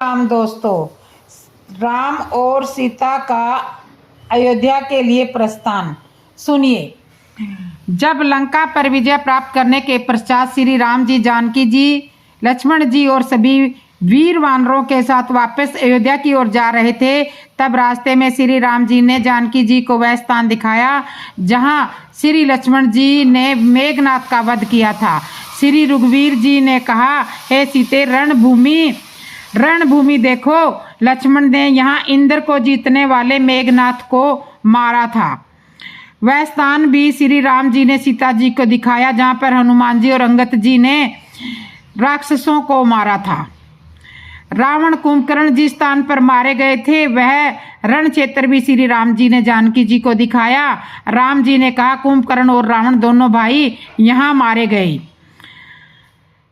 राम दोस्तों, राम और सीता का अयोध्या के लिए प्रस्थान सुनिए। जब लंका पर विजय प्राप्त करने के पश्चात श्री राम जी, जानकी जी, लक्ष्मण जी और सभी वीर वानरों के साथ वापस अयोध्या की ओर जा रहे थे, तब रास्ते में श्री राम जी ने जानकी जी को वह स्थान दिखाया जहां श्री लक्ष्मण जी ने मेघनाथ का वध किया था। श्री रघुवीर जी ने कहा, हे सीते, रणभूमि देखो, लक्ष्मण ने यहाँ इंद्र को जीतने वाले मेघनाथ को मारा था। वह स्थान भी श्री राम जी ने सीता जी को दिखाया जहाँ पर हनुमान जी और अंगद जी ने राक्षसों को मारा था। रावण कुंभकर्ण जिस स्थान पर मारे गए थे वह रण क्षेत्र भी श्री राम जी ने जानकी जी को दिखाया। राम जी ने कहा, कुंभकर्ण और रावण दोनों भाई यहाँ मारे गए।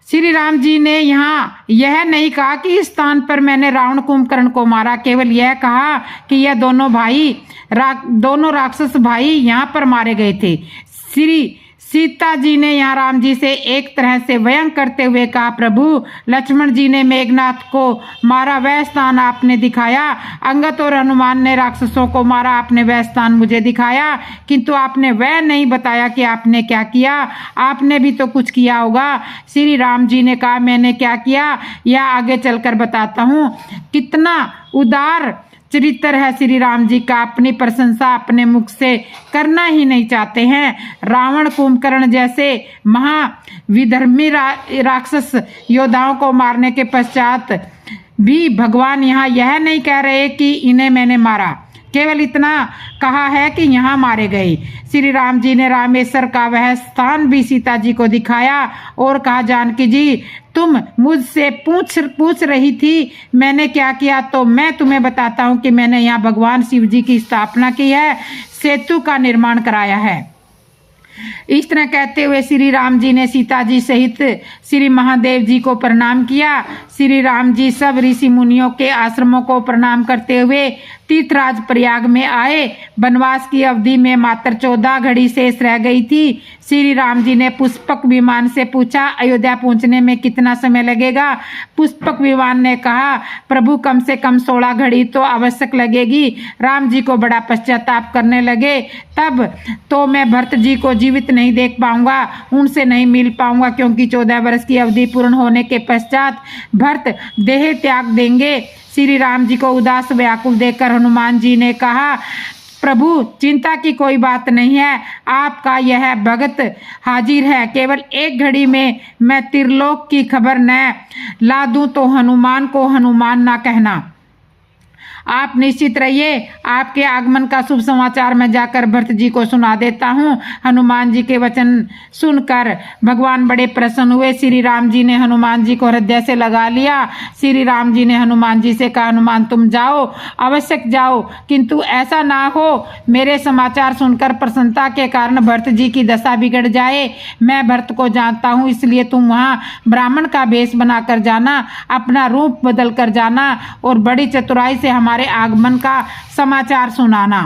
श्री राम जी ने यहाँ यह नहीं कहा कि इस स्थान पर मैंने रावण कुंभकर्ण को मारा, केवल यह कहा कि यह दोनों राक्षस भाई यहाँ पर मारे गए थे। श्री सीता जी ने यहाँ राम जी से एक तरह से व्यंग करते हुए कहा, प्रभु, लक्ष्मण जी ने मेघनाथ को मारा, वह स्थान आपने दिखाया। अंगद और हनुमान ने राक्षसों को मारा, आपने वह स्थान मुझे दिखाया, किंतु आपने वह नहीं बताया कि आपने क्या किया। आपने भी तो कुछ किया होगा। श्री राम जी ने कहा, मैंने क्या किया यह आगे चलकर बताता हूँ। कितना उदार चरित्र है श्री राम जी का, अपनी प्रशंसा अपने मुख से करना ही नहीं चाहते हैं। रावण कुंभकर्ण जैसे महाविधर्मी राक्षस योद्धाओं को मारने के पश्चात भी भगवान यहाँ यह नहीं कह रहे कि इन्हें मैंने मारा, केवल इतना कहा है कि यहाँ मारे गए। श्री राम जी ने रामेश्वर का वह स्थान भी सीता जी को दिखाया और कहा, जानकी जी, तुम मुझसे पूछ रही थी मैंने क्या किया, तो मैं तुम्हें बताता हूँ कि मैंने यहाँ भगवान शिव जी की स्थापना की है, सेतु का निर्माण कराया है। इस तरह कहते हुए श्री राम जी ने सीता जी सहित श्री महादेव जी को प्रणाम किया। श्री राम जी सब ऋषि मुनियों के आश्रमों को प्रणाम करते हुए तीर्थराज प्रयाग में आए। वनवास की अवधि में मात्र 14 घड़ी शेष रह गई थी। श्री राम जी ने पुष्पक विमान से पूछा, अयोध्या पहुंचने में कितना समय लगेगा। पुष्पक विमान ने कहा, प्रभु, कम से कम 16 घड़ी तो आवश्यक लगेगी। राम जी को बड़ा पश्चाताप करने लगे, तब तो मैं भरत जी को जीवित नहीं देख पाऊंगा, उनसे नहीं मिल पाऊंगा, क्योंकि 14 वर्ष की अवधि पूर्ण होने के पश्चात भरत देह त्याग देंगे। श्री राम जी को उदास व्याकुल देखकर हनुमान जी ने कहा, प्रभु, चिंता की कोई बात नहीं है, आपका यह भगत हाजिर है। केवल 1 घड़ी में मैं त्रिलोक की खबर न ला दूं तो हनुमान को हनुमान ना कहना। आप निश्चित रहिए, आपके आगमन का शुभ समाचार मैं जाकर भरत जी को सुना देता हूँ। हनुमान जी के वचन सुनकर भगवान बड़े प्रसन्न हुए। श्री राम जी ने हनुमान जी को हृदय से लगा लिया। श्री राम जी ने हनुमान जी से कहा, हनुमान, तुम जाओ, आवश्यक जाओ, किंतु ऐसा ना हो मेरे समाचार सुनकर प्रसन्नता के कारण भरत जी की दशा बिगड़ जाए। मैं भरत को जानता हूँ, इसलिए तुम वहाँ ब्राह्मण का भेष बनाकर जाना, अपना रूप बदल कर जाना और बड़ी चतुराई से हमारे आगमन का समाचार सुनाना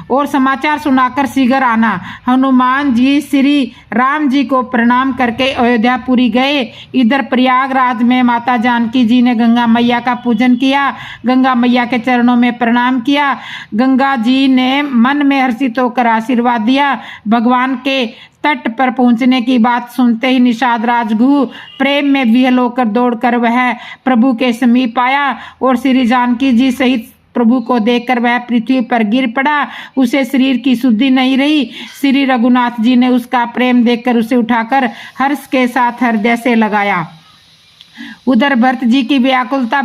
और समाचार सुनाकर शीघ्र आना। हनुमान जी श्री राम जी को प्रणाम करके अयोध्यापुरी गए। इधर प्रयागराज में माता जानकी जी ने गंगा मैया का पूजन किया, गंगा मैया के चरणों में प्रणाम किया। गंगा जी ने मन में हर्षित होकर आशीर्वाद दिया। भगवान के तट पर पहुंचने की बात सुनते ही निषाद राजगुह प्रेम में विह्वल होकर दौड़कर वह प्रभु के समीप आया और श्री जानकी जी सहित प्रभु को देखकर वह पृथ्वी पर गिर पड़ा। उसे शरीर की शुद्धि नहीं रही। श्री रघुनाथ जी ने उसका प्रेम देखकर उसे उठाकर हर्ष के साथ हृदय से लगाया। उधर भरत जी की व्याकुलता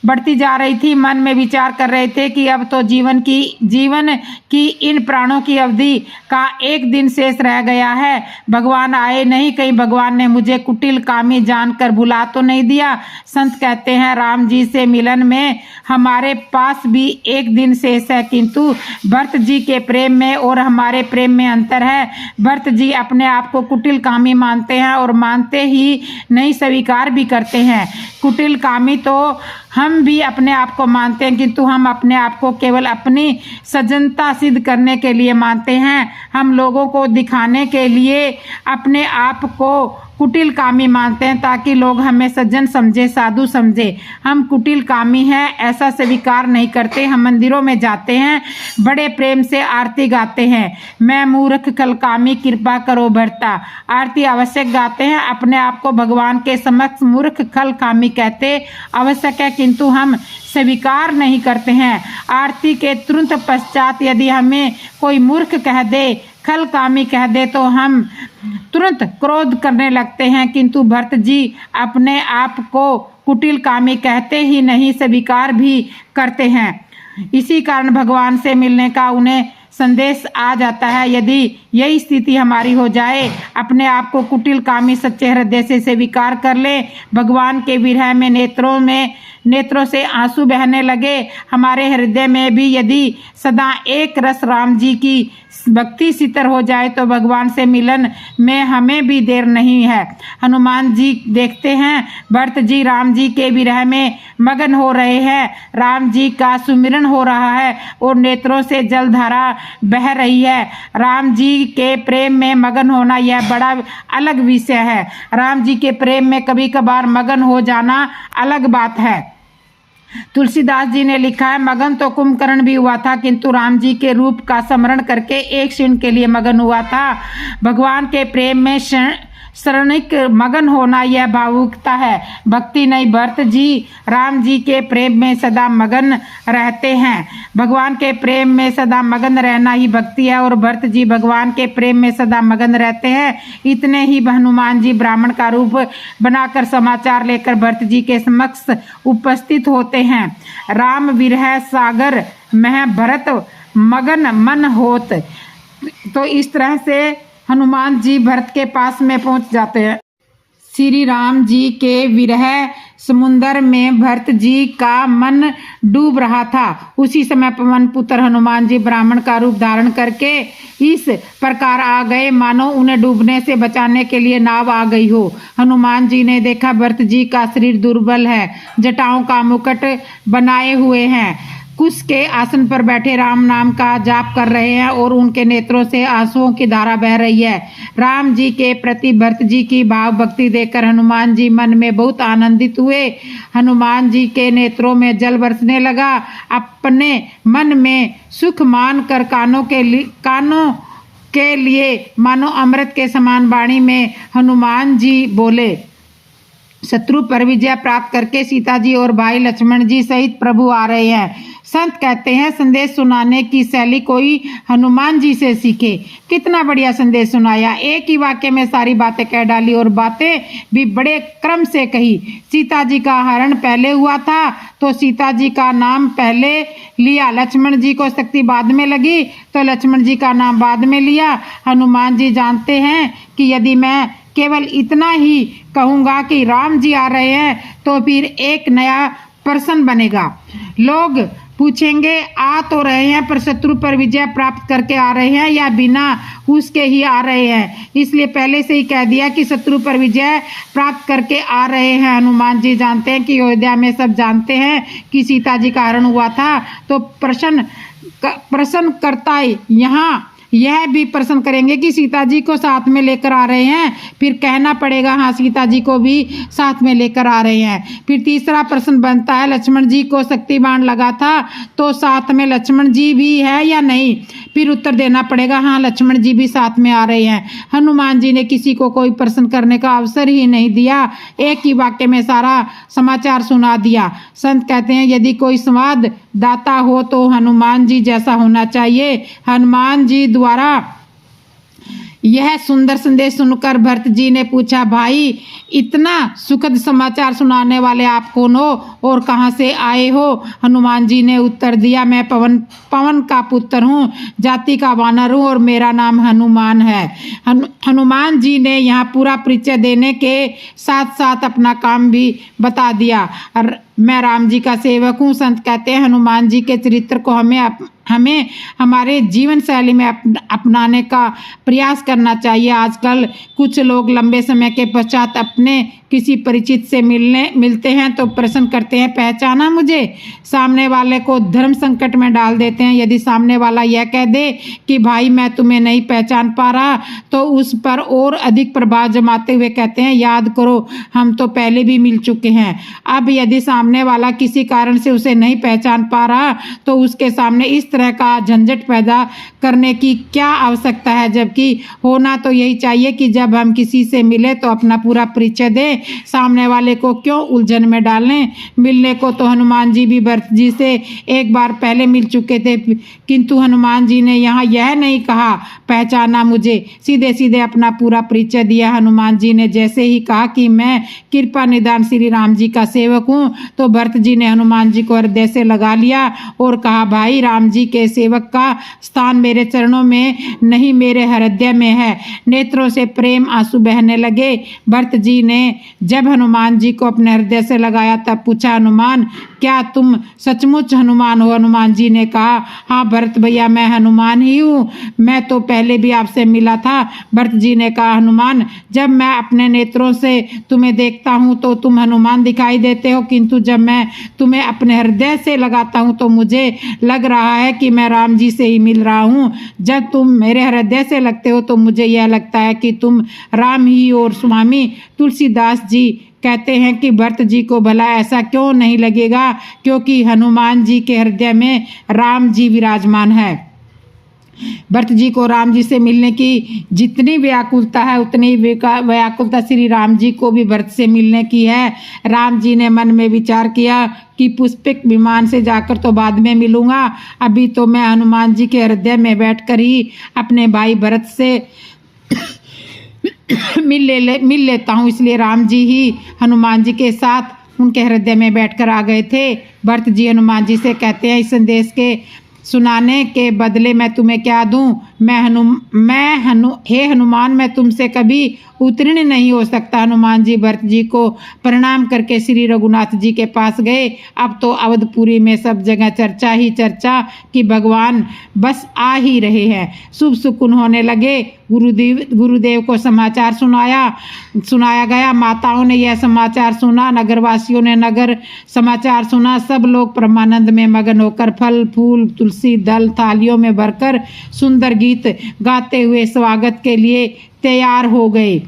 बढ़ती जा रही थी। मन में विचार कर रहे थे कि अब तो जीवन की इन प्राणों की अवधि का 1 दिन शेष रह गया है। भगवान आए नहीं, कहीं भगवान ने मुझे कुटिल कामी जानकर भुला तो नहीं दिया। संत कहते हैं, राम जी से मिलन में हमारे पास भी 1 दिन शेष है, किंतु भरत जी के प्रेम में और हमारे प्रेम में अंतर है। भरत जी अपने आप को कुटिल कामी मानते हैं और मानते ही नहीं, स्वीकार भी करते हैं। कुटिल कामी तो हम भी अपने आप को मानते हैं, किंतु हम अपने आप को केवल अपनी सज्जनता सिद्ध करने के लिए मानते हैं। हम लोगों को दिखाने के लिए अपने आप को कुटिल कामी मानते हैं ताकि लोग हमें सज्जन समझे, साधु समझे। हम कुटिल कामी हैं, ऐसा स्वीकार नहीं करते। हम मंदिरों में जाते हैं, बड़े प्रेम से आरती गाते हैं। मैं मूर्ख कल कामी, कृपा करो भरता। आरती आवश्यक गाते हैं, अपने आप को भगवान के समक्ष मूर्ख खल कामी कहते आवश्यक है, किंतु हम स्वीकार नहीं करते हैं। आरती के तुरंत पश्चात यदि हमें कोई मूर्ख कह दे, खल कामी कह दे, तो हम तुरंत क्रोध करने लगते हैं, किंतु भरत जी अपने आप को कुटिल कामी कहते ही नहीं, स्वीकार भी करते हैं। इसी कारण भगवान से मिलने का उन्हें संदेश आ जाता है। यदि यही स्थिति हमारी हो जाए, अपने आप को कुटिल कामी सच्चे हृदय से स्वीकार कर ले, भगवान के विरह में नेत्रों से आंसू बहने लगे, हमारे हृदय में भी यदि सदा एक रस राम जी की भक्ति सितर हो जाए, तो भगवान से मिलन में हमें भी देर नहीं है। हनुमान जी देखते हैं भरत जी राम जी के विरह में मगन हो रहे हैं, राम जी का सुमिरन हो रहा है और नेत्रों से जलधारा बह रही है। राम जी के प्रेम में मगन होना यह बड़ा अलग विषय है। राम जी के प्रेम में कभी कभार मगन हो जाना अलग बात है। तुलसीदास जी ने लिखा है, मगन तो कुंभकर्ण भी हुआ था, किंतु राम जी के रूप का स्मरण करके एक क्षण के लिए मगन हुआ था। भगवान के प्रेम में क्षणिक मगन होना यह भावुकता है, भक्ति नहीं। भरत जी राम जी के प्रेम में सदा मगन रहते हैं। भगवान के प्रेम में सदा मगन रहना ही भक्ति है और भरत जी भगवान के प्रेम में सदा मगन रहते हैं। इतने ही हनुमान जी ब्राह्मण का रूप बनाकर समाचार लेकर भरत जी के समक्ष उपस्थित होते हैं। राम विरह सागर मह भरत मगन मन होत। तो इस तरह से हनुमान जी भरत के पास में पहुंच जाते हैं। श्री राम जी के विरह समुंदर में भरत जी का मन डूब रहा था। उसी समय पवन पुत्र हनुमान जी ब्राह्मण का रूप धारण करके इस प्रकार आ गए मानो उन्हें डूबने से बचाने के लिए नाव आ गई हो। हनुमान जी ने देखा भरत जी का शरीर दुर्बल है, जटाओं का मुकुट बनाए हुए हैं, कुश के आसन पर बैठे राम नाम का जाप कर रहे हैं और उनके नेत्रों से आंसुओं की धारा बह रही है। राम जी के प्रति भरत जी की भाव भक्ति देखकर हनुमान जी मन में बहुत आनंदित हुए। हनुमान जी के नेत्रों में जल बरसने लगा। अपने मन में सुख मान कर कानों के लिए मानो अमृत के समान वाणी में हनुमान जी बोले, शत्रु पर विजय प्राप्त करके सीता जी और भाई लक्ष्मण जी सहित प्रभु आ रहे हैं। संत कहते हैं संदेश सुनाने की शैली कोई हनुमान जी से सीखे। कितना बढ़िया संदेश सुनाया, एक ही वाक्य में सारी बातें कह डाली और बातें भी बड़े क्रम से कही। सीता जी का हरण पहले हुआ था तो सीता जी का नाम पहले लिया, लक्ष्मण जी को शक्ति बाद में लगी तो लक्ष्मण जी का नाम बाद में लिया। हनुमान जी जानते हैं कि यदि मैं केवल इतना ही कहूँगा कि राम जी आ रहे हैं तो फिर एक नया प्रश्न बनेगा। लोग पूछेंगे आ तो रहे हैं पर शत्रु पर विजय प्राप्त करके आ रहे हैं या बिना उसके ही आ रहे हैं, इसलिए पहले से ही कह दिया कि शत्रु पर विजय प्राप्त करके आ रहे हैं। हनुमान जी जानते हैं कि अयोध्या में सब जानते हैं कि सीता जी का हरण हुआ था, तो प्रश्न करता यहाँ यह भी प्रश्न करेंगे कि सीता जी को साथ में लेकर आ रहे हैं, फिर कहना पड़ेगा हाँ सीता जी को भी साथ में लेकर आ रहे हैं। फिर तीसरा प्रश्न बनता है लक्ष्मण जी को शक्ति बाण लगा था तो साथ में लक्ष्मण जी भी है या नहीं, फिर उत्तर देना पड़ेगा हाँ लक्ष्मण जी भी साथ में आ रहे हैं। हनुमान जी ने किसी को कोई प्रश्न करने का अवसर ही नहीं दिया, एक ही वाक्य में सारा समाचार सुना दिया। संत कहते हैं यदि कोई संवाद दाता हो तो हनुमान जी जैसा होना चाहिए। हनुमान जी द्वारा यह सुंदर संदेश सुनकर भरत जी ने पूछा, भाई इतना सुखद समाचार सुनाने वाले आप कौन हो और कहाँ से आए हो? हनुमान जी ने उत्तर दिया, मैं पवन का पुत्र हूँ, जाति का वानर हूँ और मेरा नाम हनुमान है। हनुमान जी ने यहाँ पूरा परिचय देने के साथ साथ अपना काम भी बता दिया। मैं राम जी का सेवक हूँ। संत कहते हैं हनुमान जी के चरित्र को हमें हमारे जीवन शैली में अपनाने का प्रयास करना चाहिए। आजकल कुछ लोग लंबे समय के पश्चात अपने किसी परिचित से मिलते हैं तो प्रश्न करते हैं, पहचाना मुझे? सामने वाले को धर्म संकट में डाल देते हैं। यदि सामने वाला यह कह दे कि भाई मैं तुम्हें नहीं पहचान पा रहा, तो उस पर और अधिक प्रभाव जमाते हुए कहते हैं, याद करो हम तो पहले भी मिल चुके हैं। अब यदि सामने वाला किसी कारण से उसे नहीं पहचान पा रहा, तो उसके सामने इस तरह का झंझट पैदा करने की क्या आवश्यकता है, जबकि होना तो यही चाहिए कि जब हम किसी से मिले तो अपना पूरा परिचय दें। सामने वाले को क्यों उलझन में डालें? मिलने को तो हनुमान जी भी भरत जी से एक बार पहले मिल चुके थे, किंतु हनुमान जी ने यहाँ यह नहीं कहा पहचाना मुझे, सीधे सीधे अपना पूरा परिचय दिया। हनुमान जी ने जैसे ही कहा कि मैं कृपा निदान श्री राम जी का सेवक हूँ, तो भरत जी ने हनुमान जी को हृदय से लगा लिया और कहा, भाई राम जी के सेवक का स्थान मेरे चरणों में नहीं, मेरे हृदय में है। नेत्रों से प्रेम आंसू बहने लगे। भरत जी ने जब हनुमान जी को अपने हृदय से लगाया तब पूछा, हनुमान क्या तुम सचमुच हनुमान हो? हनुमान जी ने कहा, हाँ भरत भैया मैं हनुमान ही हूँ, मैं तो पहले भी आपसे मिला था। भरत जी ने कहा, हनुमान जब मैं अपने नेत्रों से तुम्हें देखता हूँ तो तुम हनुमान दिखाई देते हो, किंतु जब मैं तुम्हें अपने हृदय से लगाता हूँ तो मुझे लग रहा है कि मैं राम जी से ही मिल रहा हूँ। जब तुम मेरे हृदय से लगते हो तो मुझे यह लगता है कि तुम राम ही हो। और स्वामी तुलसीदास जी कहते हैं कि भरत जी को भला ऐसा क्यों नहीं लगेगा, क्योंकि हनुमान जी के हृदय में राम जी विराजमान है। भरत जी को राम जी से मिलने की जितनी व्याकुलता है, उतनी व्याकुलता श्री राम जी को भी भरत से मिलने की है। राम जी ने मन में विचार किया कि पुष्पक विमान से जाकर तो बाद में मिलूंगा, अभी तो मैं हनुमान जी के हृदय में बैठकर ही अपने भाई भरत से मिल लेता हूँ। इसलिए राम जी ही हनुमान जी के साथ उनके हृदय में बैठकर आ गए थे। भरत जी हनुमान जी से कहते हैं, इस संदेश के सुनाने के बदले मैं तुम्हें क्या दूं? हे हनुमान मैं तुमसे कभी उत्तीर्ण नहीं हो सकता। हनुमान जी भरत जी को प्रणाम करके श्री रघुनाथ जी के पास गए। अब तो अवधपुरी में सब जगह चर्चा ही चर्चा कि भगवान बस आ ही रहे हैं। शुभ सुकुन होने लगे। गुरुदेव को समाचार सुनाया गया। माताओं ने यह समाचार सुना, नगरवासियों ने नगर समाचार सुना। सब लोग परमानंद में मगन होकर फल फूल तुलसी दल थालियों में भरकर सुंदर गीत गाते हुए स्वागत के लिए तैयार हो गए।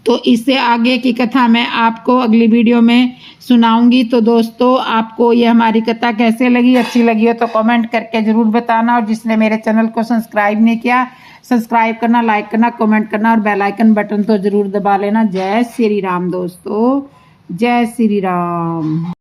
तो इससे आगे की कथा मैं आपको अगली वीडियो में सुनाऊंगी। तो दोस्तों आपको ये हमारी कथा कैसे लगी, अच्छी लगी हो तो कमेंट करके ज़रूर बताना। और जिसने मेरे चैनल को सब्सक्राइब नहीं किया, सब्सक्राइब करना, लाइक करना, कमेंट करना और बेल आइकन बटन तो ज़रूर दबा लेना। जय श्री राम दोस्तों, जय श्री राम।